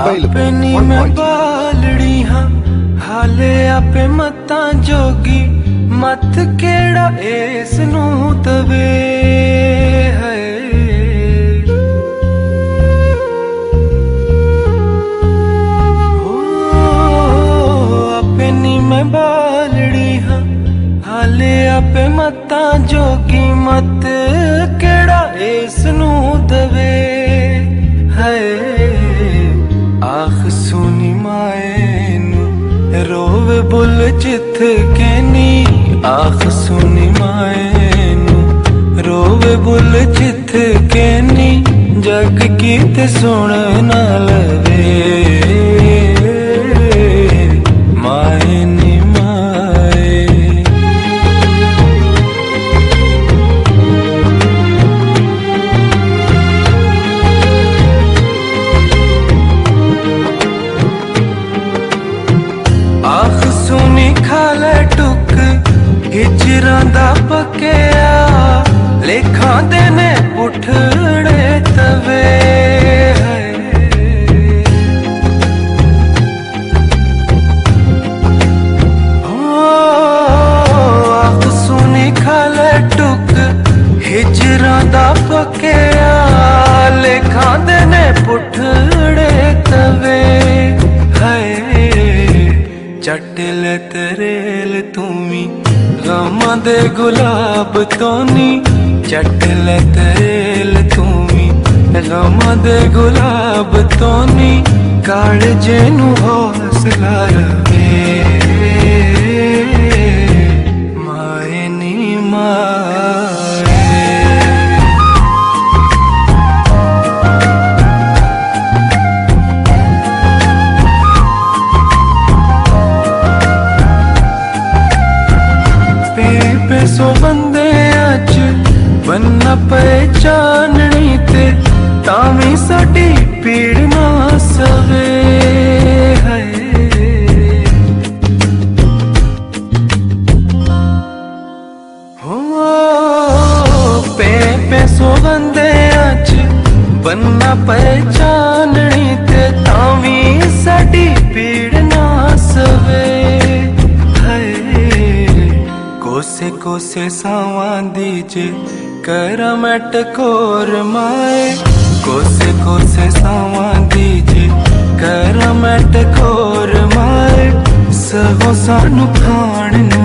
अपनी मैं बालड़ी हाँ हाले आपे मता जोगी मत केड़ा इस नू तवे है अपनी मैं बालड़ी हाँ हाले आपे मता जोगी मत केड़ा इस नू तवे है आख सुनी माए नू रोवे बुल जिथ के नी आख सुनी माए नू रोवे बुल जिथ के नी जग की ते सुन ना लवे माए नी माए आख सुनी खाले टुक हिजरां दा पक्या लेखां दे ने पुठड़े तवे आख सुनी खाले टुक हिजरां दा पक्या लेखां दे ने पुठड़े तवे चटिल तरेल तुमी गमा दे गुलाब तोनी चटिल तरेल तुमी गमा दे गुलाब तोनी कालजे नू हौसला रवे माए नी माए सो बंदे अज बनना पहचाननी ते तावी साडी पीड़ ना सवे है हो पे सो बंदे अज बनना पहचाननी ते तावी साडी पीड़ ना सवे कोसे कोसे सावां दीजे करा मैं टकोर माए कोसे कोसे सावां दीजे करा मैं टकोर माए सगों सानू खाण नू